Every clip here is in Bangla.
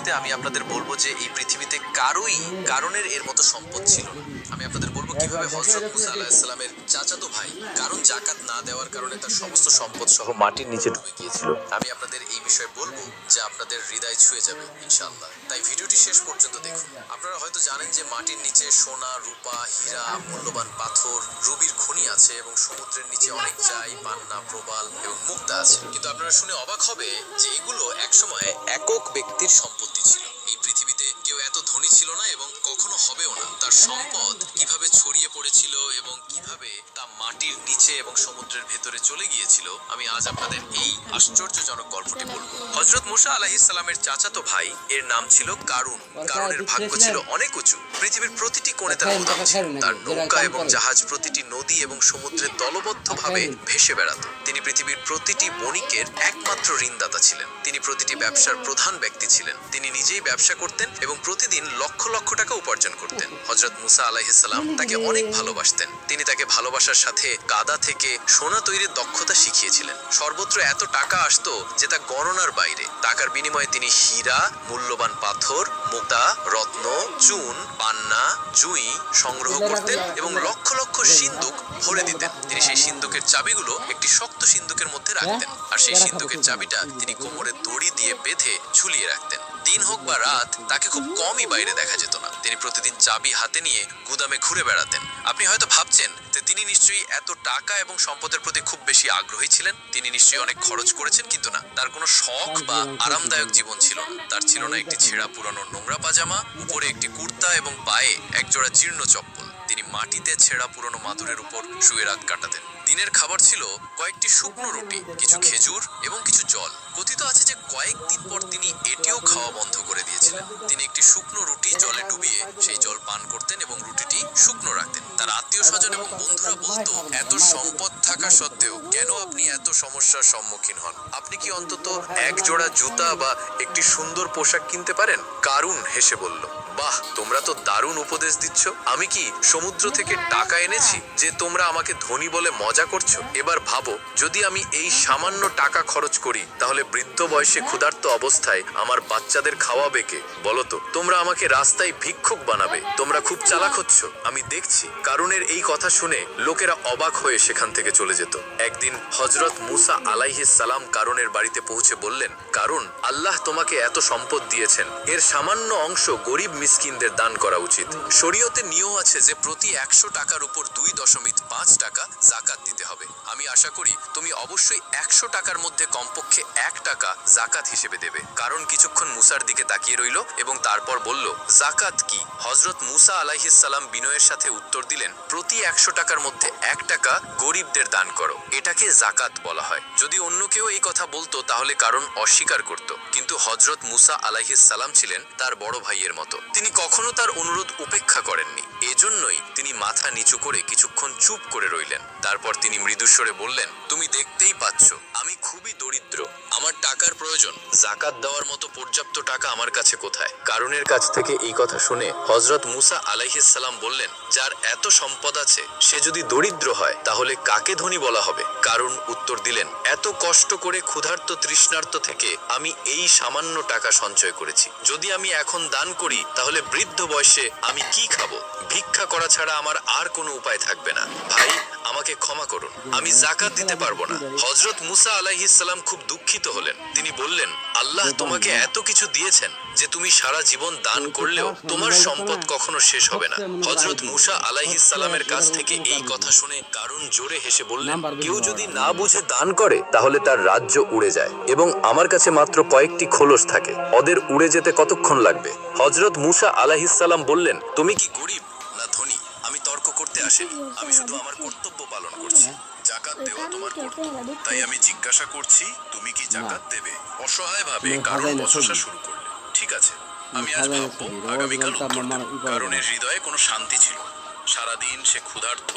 ভিডিওতে আমি আপনাদের বলবো যে এই পৃথিবীতে কারোই কারণের এর মতো সম্পদ ছিল না। আমি আপনাদের বলবো কিভাবে হযরত মুসা আলাইহিস সালামের চাচাতো ভাই কারণ যাকাত না দেওয়ার কারণে তার সমস্ত সম্পদ সহ মাটির নিচে ডুবে গিয়েছিল। আমি আপনাদের এই বিষয়ে বলবো যা আপনাদের হৃদয় ছুঁয়ে যাবে ইনশাআল্লাহ। তাই ভিডিওটি শেষ পর্যন্ত দেখুন। আপনারা হয়তো জানেন যে মাটির নিচে সোনা, রূপা, হীরা, মূল্যবান পাথর, রুবির খনি আছে এবং সমুদ্রের নিচে অনেক চাই, পান্না, প্রবাল এবং মুক্তা আছে। কিন্তু আপনারা শুনে অবাক হবে যে এগুলো একসময় একক ব্যক্তির সম্পত্তি ছিল। এই পৃথিবীতে কেউ এত ধনী ছিল না এবং কখনো হবেও না। তার সম্পদ কিভাবে ছড়িয়ে পড়েছিল এবং কিভাবে তা মাটির নিচে এবং সমুদ্রের ভেতরে চলে গিয়েছিল, আমি আজ আপনাদের এই আশ্চর্যজনক গল্পটি বলবো। হযরত মুসা আলাইহিস সালামের চাচাতো ভাই এর নাম ছিল কারুন। কারুনের ভাগ্য ছিল অনেক উঁচু। পৃথিবীর প্রতিটি কোণে তার গুদাম ছিল। তার নৌকা এবং জাহাজ প্রতিটি নদী এবং সমুদ্রে দলবদ্ধভাবে ভেসে বেড়াতো। তিনি পৃথিবীর প্রতিটি বণিকের একমাত্র ঋণদাতা ছিলেন। তিনি প্রতিটি ব্যবসার প্রধান ব্যক্তি ছিলেন। তিনি নিজেই ব্যবসা করতেন এবং প্রতিদিন লক্ষ লক্ষ টাকা উপার্জন করতেন। হযরত মুসা আলাইহিস সালাম তাকে অনেক ভালোবাসতেন। তিনি তাকে ভালোবাসার সাথে কাদা থেকে সোনা তৈরির দক্ষতা শিখিয়েছিলেন। সর্বত্র এত টাকা আসতো যে তা গণনার বাইরে। টাকার বিনিময়ে তিনি হীরা, মূল্যবান পাথর, মুক্তা, রত্ন, চুন, পান্না, জুঁই সংগ্রহ করতেন এবং লক্ষ লক্ষ সিন্দুক ভরে দিতেন। তিনি সেই সিন্দুকের চাবিগুলো একটি শক্ত সিন্দুকের মধ্যে রাখতেন আর সেই সিন্দুকের চাবিটা তিনি কোমরে দড়ি দিয়ে বেঁধে ঝুলিয়ে রাখতেন। দিন হোক বা রাত তাকে খুব কমই বাইরে দেখা যেত না। তিনি প্রতিদিন চাবি হাতে নিয়ে গুদামে ঘুরে বেড়াতেন। আপনি হয়তো ভাবছেন যে তিনি নিশ্চয়ই এত টাকা এবং সম্পদের প্রতি খুব বেশি আগ্রহী ছিলেন। তিনি নিশ্চয়ই অনেক খরচ করেছেন, কিন্তু না, তার কোনো শখ বা আরামদায়ক জীবন ছিল না। তার ছিল না একটি ছেঁড়া পুরানো নোংরা পাজামা, উপরে একটি কুর্তা এবং পায়ে একজোড়া জীর্ণ চপ্পল। তিনি মাটিতে ছেঁড়া পুরনো মাদুরের উপর শুয়ে রাত কাটাতেন। দিনের খাবার ছিল কয়েকটি শুকনো রুটি, কিছু খেজুর এবং কিছু জল। কথিত আছে যে কয়েকদিন পর তিনি এটিও খাওয়া বন্ধ করে দিয়েছিলেন। তিনি একটি শুকনো রুটি জলে ডুবিয়ে সেই জল পান করতেন এবং রুটিটি শুকনো রাখতেন। তার আত্মীয় স্বজন এবং বন্ধুরা বলতো, এত সম্পদ থাকা সত্ত্বেও কেন আপনি এত সমস্যার সম্মুখীন হন? আপনি কি অন্তত এক জোড়া জুতা বা একটি সুন্দর পোশাক কিনতে পারেন? কারুন হেসে বলল, বাহ, তোমরা তো দারুণ উপদেশ দিচ্ছ। আমি কি সমুদ্র থেকে টাকা এনেছি যে তোমরা আমাকে ধনী বলে মজা করছো? এবার ভাবো, যদি আমি এই সামান্য টাকা খরচ করি তাহলে বৃদ্ধ বয়সে ক্ষুধার্ত অবস্থায় আমার বাচ্চাদের খাওয়াবে কে? বলো তো, তোমরা আমাকে রাস্তায় ভিক্ষুক বানাবে। তোমরা খুব চালাক হচ্ছ, আমি দেখছি। কারুনের এই কথা শুনে লোকেরা অবাক হয়ে সেখান থেকে চলে যেত। একদিন হযরত মুসা আলাইহিস সালাম কারুনের বাড়িতে পৌঁছে বললেন, কারুন, আল্লাহ তোমাকে এত সম্পদ দিয়েছেন, এর সামান্য অংশ গরিব মিসকিনদের দান করা উচিত। শরীয়তে নিয়ম আছে যে প্রতি 100 টাকার উপর 2.5 টাকা যাকাত দিতে হবে। আমি আশা করি তুমি অবশ্যই 100 টাকার মধ্যে কমপক্ষে 1 টাকা যাকাত হিসেবে দেবে। কারণ কিছুক্ষণ মুসার দিকে তাকিয়ে রইল এবং তারপর বলল, যাকাত কি? হযরত মুসা আলাইহিস সালাম বিনয়ের সাথে উত্তর দিলেন, প্রতি 100 টাকার মধ্যে 1 টাকা গরিবদের দান করো, এটাকে যাকাত বলা হয়। যদি অন্য কেউ এই কথা বলতো তাহলে কারণ অস্বীকার করত, কিন্তু হযরত মুসা আলাইহিস সালাম ছিলেন তার বড় ভাইয়ের মতো। তিনি কখনো তার অনুরোধ উপেক্ষা করেননি। এজন্যই তিনি মাথা নিচু করে কিছুক্ষণ চুপ করে রইলেন। তারপর তিনি মৃদুস্বরে বললেন, তুমি দেখতেই পাচ্ছ আমি খুবই দরিদ্র, আমার টাকার প্রয়োজন। যাকাত দেওয়ার মতো পর্যাপ্ত টাকা আমার কাছে কোথায়? কারুনের কাছ থেকে এই কথা শুনে হযরত মুসা আলাইহিস সালাম বললেন, যার এত সম্পদ আছে সে যদি দরিদ্র হয় তাহলে কাকে ধনী বলা হবে? কারুন উত্তর দিলেন, এত কষ্ট করে ক্ষুধার্ত তৃষ্ণার্ত থেকে আমি এই সামান্য টাকা সঞ্চয় করেছি। যদি আমি এখন দান করি তাহলে বৃদ্ধ বয়সে আমি কি খাবো? ভিক্ষা করা ছাড়া আমার আর কোনো উপায় থাকবে না। ভাই, আমাকে ক্ষমা করুন, আমি যাকাত দিতে পারবো না। হযরত মুসা আলাইহিস সালাম খুব দুঃখিত হলেন। তিনি বললেন, আল্লাহ তোমাকে এত কিছু দিয়েছেন যে তুমি সারা জীবন দান করলেও তোমার সম্পদ কখনো শেষ হবে না। হযরত মুসা আলাইহিস সালামের কাছ থেকে এই কথা শুনে কারুন জোরে হেসে বললেন, কেউ যদি না বুঝে দান করে তাহলে তার রাজ্য উড়ে যায় এবং আমার কাছে মাত্র কয়েকটি খোলস থাকে, ওদের উড়ে যেতে কতক্ষণ লাগবে? হযরত মুসা আলাইহিস সালাম বললেন, তুমি কি গরিব না ধনী? আমি তর্ক করতে আসিনি, আমি শুধু আমার কর্তব্য পালন করছি। যাকাত দেওয়া তোমার কর্তব্য, তাই আমি জিজ্ঞাসা করছি, তুমি কি যাকাত দেবে? অসহায়ভাবে কারণ বচসা শুরু করলেন। ঠিক আছে, আমি আজ ভাববো, আগামীকাল উত্তর দেব। কারণের হৃদয়ে কোনো শান্তি ছিল না। সারাদিন সে ক্ষুধার্ত,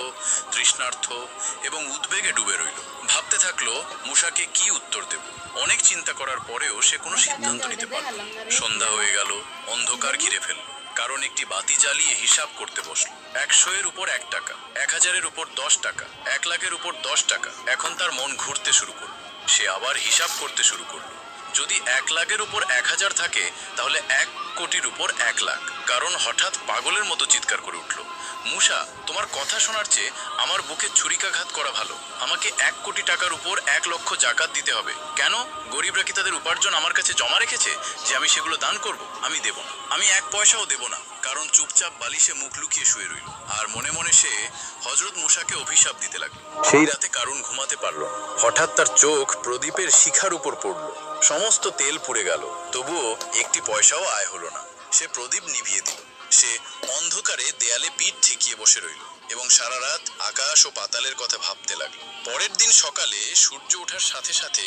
তৃষ্ণার্থ এবং উদ্বেগে ডুবে রইল। ভাবতে থাকলো মুসাকে কি উত্তর দেব। অনেক চিন্তা করার পরেও সে কোনো সিদ্ধান্ত নিতে পারল না। সন্ধ্যা হয়ে গেল, অন্ধকার ঘিরে ফেলল। কারণ একটি বাতি জ্বালিয়ে হিসাব করতে বসল। 100-এর উপর 1 টাকা, 1000-এর উপর 10 টাকা, 1 লাখের উপর 10 টাকা। এখন তার মন ঘুরতে শুরু করল। সে আবার হিসাব করতে শুরু করল। যদি 1,00,000-এর উপর 1,000 থাকে তাহলে 1 কোটির উপর 1 লাখ। কারণ হঠাৎ পাগলের মতো চিৎকার করে উঠল, মুসা, তোমার কথা শোনার চেয়ে আমার বুকে ছুরিকাঘাত করা ভালো। আমাকে 1 কোটি টাকার উপর 1 লক্ষ জাকাত দিতে হবে। কেন? গরিবরা কি তাদের উপার্জন আমার কাছে জমা রেখেছে যে আমি সেগুলো দান করব? আমি দেব না, আমি 1 পয়সাও দেব না। কারণ চুপচাপ বালিশে মুখ লুকিয়ে শুয়ে রইল আর মনে মনে সে হযরত মুসাকে অভিশাপ দিতে লাগলো। সেই রাতে কারুন ঘুমাতে পারল না। হঠাৎ তার চোখ প্রদীপের শিখার উপর পড়ল। সমস্ত তেল পুড়ে গেল, তবুও একটি পয়সাও আয় হলো না। সে প্রদীপ নিভিয়ে দিল। সে অন্ধকারে দেয়ালে পিঠ ঠেকিয়ে বসে রইল এবং সারা রাত আকাশ ও পাতালের কথা ভাবতে লাগলো। পরের দিন সকালে সূর্য ওঠার সাথে সাথে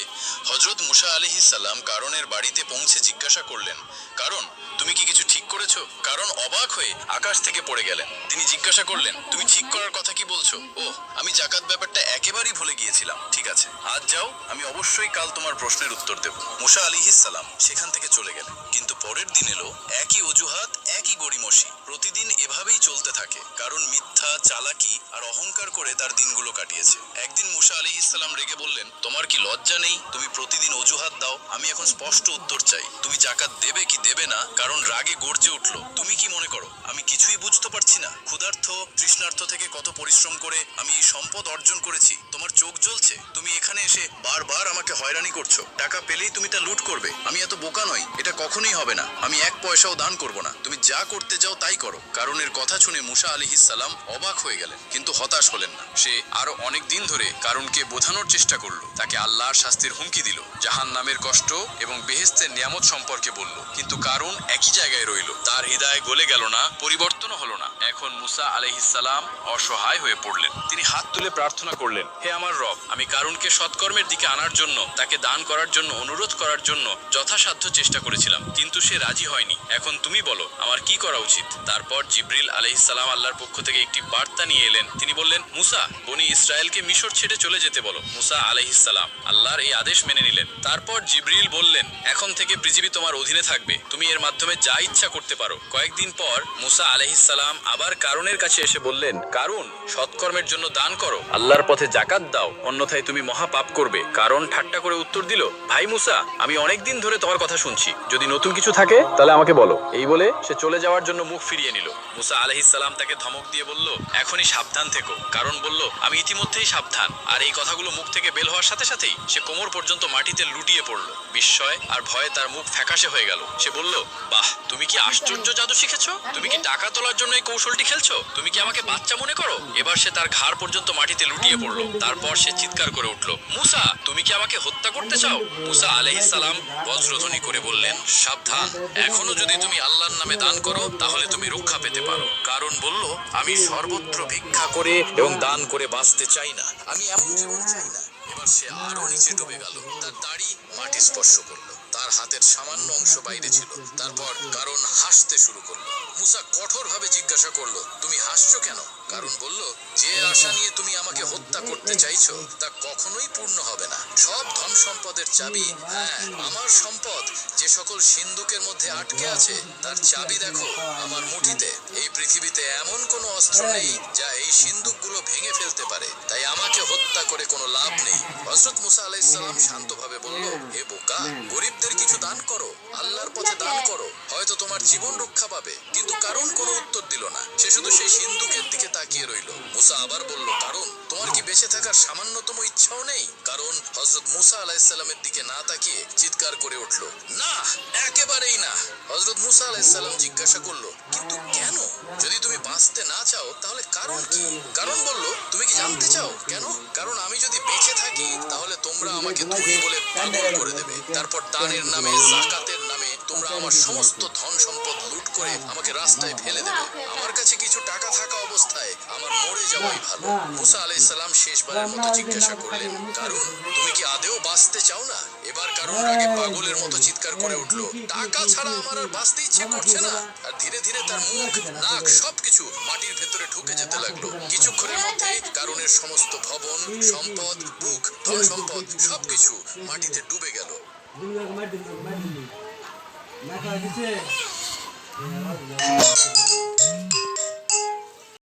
হযরত মুসা আলাইহিস সালাম কারণের বাড়িতে পৌঁছে জিজ্ঞাসা করলেন, কারণ তুমি কি কিছু ঠিক করেছো? কারণ অবাক হয়ে আকাশ থেকে পড়ে গেলেন। তিনি জিজ্ঞাসা করলেন, তুমি ঠিক করার কথা কি বলছো? ওহ, আমি জাকাত ব্যাপারটা একেবারেই ভুলে গিয়েছিলাম। ঠিক আছে, আজ যাও, আমি অবশ্যই কাল তোমার প্রশ্নের উত্তর দেব। মুসা আলাইহিস সালাম সেখান থেকে চলে গেলেন। কিন্তু পরের দিন এলো, একই অজুহাত, একই গড়িমসি। প্রতিদিন এভাবেই চলতে থাকে। কারণ মিথ্যা, চালাকি আর অহংকার করে তার দিনগুলো কাটিয়েছে। একদিন মুসা আলাইহিস সালাম রেগে বললেন, তোমার কি লজ্জা নেই? তুমি প্রতিদিন অজুহাত দাও। আমি এখন স্পষ্ট উত্তর চাই, তুমি জাকাত দেবে কি দেবে না? কারণ রাগে গর্জে উঠলো, তুমি কি মনে করো আমি কিছুই বুঝতে পারছি না? ক্ষুধার্থ, তৃষ্ণার্থ থেকে কত পরিশ্রম করে আমি এই সম্পদ অর্জন করেছি, তোমার চোখ জ্বলছে? তুমি এখানে এসে বারবার আমাকে হয়রানি করছো। টাকা পেলেই তুমি তা লুট করবে। আমি এত বোকা নই, এটা কখনোই হবে না। আমি 1 পয়সাও দান করব না। তুমি যা করতে যাও তাই করো। কারণের কথা শুনে মুসা আলাইহিস সালাম অবাক হয়ে গেলেন, কিন্তু হতাশ হলেন না। সে আরো অনেক দিন ধরে কারণকে বোঝানোর চেষ্টা করলো, তাকে আল্লাহর শাস্তির হুমকি দিল, জাহান্নামের কষ্ট এবং বেহেশতের নিয়ামত সম্পর্কে বলল। কিন্তু কারণ একই জায়গায় রইল, তার হৃদয় গলে গেল না, পরিবর্তনও হলো না। এখন মুসা আলাইহিস সালাম অসহায় হয়ে পড়লেন। তিনি হাত তুলে প্রার্থনা করলেন, হে আমার রব, আমি কারণকে সৎকর্মের দিকে আনার জন্য, তাকে দান করার জন্য অনুরোধ করার জন্য যথাসাধ্য চেষ্টা করেছিলাম, কিন্তু সে রাজি হয়নি। এখন তুমি বলো আমার কি করা উচিত? তারপর জিবরিল আলাইহিস সালাম আল্লাহর পক্ষ থেকে একটি বার্তা নিয়ে এলেন। তিনি বললেন, মুসা, বনি ইসরায়েলকে মিশর ছেড়ে চলে যেতে বলো। মুসা আলাইহিস সালাম আল্লাহর এই আদেশ মেনে নিলেন। তারপর জিবরিল বললেন, এখন থেকে পৃথিবী তোমার অধীনে থাকবে, তুমি এর মাধ্যমে যা ইচ্ছা করতে পারো। কয়েকদিন পর মুসা আলাইহিস সালাম আবার কারণের কাছে এসে বললেন, কারণ সৎকর্মের জন্য দান করো, আল্লাহর পথে জাকাত দাও, অন্যথায় তুমি মহা পাপ করবে। কারণ ঠাট্টা করে উত্তর দিল, ভাই মুসা, আমি অনেক দিন ধরে তোমার কথা শুনছি, যদি নতুন কিছু থাকে তাহলে আমাকে বলো। এই বলে সে চলে যাওয়ার জন্য মুখ ফিরিয়ে নিল। মুসা আলাইহিস সালাম তাকে ধমক দিয়ে বলল, এখনই সাবধান থেকো। কারণ বলল, আমি ইতিমধ্যেই সাবধান। আর এই কথাগুলো মুখ থেকে বের হওয়ার সাথে সাথেই সে কোমর পর্যন্ত মাটিতে লুটিয়ে পড়ল। বিস্ময় আর ভয়ে তার মুখ ফ্যাকাশে হয়ে গেল। সে বলল, বাহ, তুমি কি আশ্চর্য জাদু শিখেছো? তুমি কি টাকা তোলার জন্য এই কৌশলটি খেলছো? তুমি কি আমাকে বাচ্চা মনে করো? এবার সে তার ঘাড় পর্যন্ত মাটিতে লুটিয়ে পড়ল। তারপর সে চিৎকার করে উঠল, মুসা, তুমি কি আমাকে হত্যা করতে চাও? মুসা আলাইহিস সালাম বজ্রধ্বনি করে বললেন, সাবধান, এখনো যদি তুমি আল্লাহর নামে দান করো তাহলে তুমি রক্ষা পেতে পারো। কারণ বলল, আমি সর্বত্র ভিক্ষা করে এবং দান করে বাঁচতে চাই না, আমি এমন জীবন চাই না। এবার সে আরো নিচে ডুবে গেল। তার দাড়ি মাটি স্পর্শ করলো, তার হাতের সামান্য অংশ বাইরে ছিল। তারপর কারণ হাসতে শুরু করলো। মুসা কঠোরভাবে জিজ্ঞাসা করলো, তুমি হাসছো কেন? কারণ বলল, যে আশা নিয়ে তুমি আমাকে হত্যা করতে চাইছো তা কখনোই পূর্ণ হবে না। সব ধন সম্পদের চাবি, হ্যাঁ, আমার সম্পদ যে সকল সিন্ধুকের মধ্যে আটকে আছে তার চাবি দেখো আমার মুঠিতে। এই পৃথিবীতে এমন কোনো অস্ত্র নেই যা এই সিন্ধুকগুলো ভেঙে ফেলতে পারে, তাই আমাকে হত্যা করে কোনো লাভ নেই। হযরত মুসা আলাইহিস সালাম শান্তভাবে বলল, হে বোকা, গরিবদের কিছু দান করো, আল্লাহর পথে দান করো, হয়তো তোমার জীবন রক্ষা পাবে। কিন্তু কারণ কোনো উত্তর দিল না, সে শুধু সেই সিন্ধুকের দিকে তাকিয়ে রইল। মুসা আবার বলল, কারণ তোমার কি বেঁচে থাকার সামান্যতম ইচ্ছাও নেই? কারণ হযরত মুসা আলাইহিস সালামের দিকে না তাকিয়ে চিৎকার করে উঠল, না, একেবারেই না। হযরত মুসা আলাইহিস সালাম জিজ্ঞাসা করলো, কিন্তু কেন? যদি তুমি বাঁচতে না চাও তাহলে কারণ কি? কারণ বলল, তুমি কি জানতে চাও কেন? কারণ আমি যদি বেঁচে থাকি তাহলে তোমরা আমাকে ধনী বলে পাগল করে দেবে। তারপর দানের নামে, যাকাতের নামে তোমরা আমার সমস্ত ধন সম্পদ লুট করে আমাকে রাস্তায় ফেলে দেবে। আমার কাছে কিছু টাকা থাকা অবস্থায় আমার মরে যাওয়াই ভালো। মুসা আলাইহিস সালাম শেষবারের মতো জিজ্ঞাসা করলেন, কারণ তুমি কি আদেও বাঁচতে চাও না? এবার কারণ রাগে পাগলের মতো চিৎকার করে উঠল, টাকা ছাড়া আমার আর বাঁচতে ইচ্ছে করছে না। আর ধীরে ধীরে তার মুখ, নাক সবকিছু মাটির ভেতরে ঢুকে যেতে লাগলো। কিছুক্ষণের মধ্যে কারণের সমস্ত ভবন, সম্পদ, বুক, ধন সম্পদ সবকিছু মাটিতে ডুবে গেল।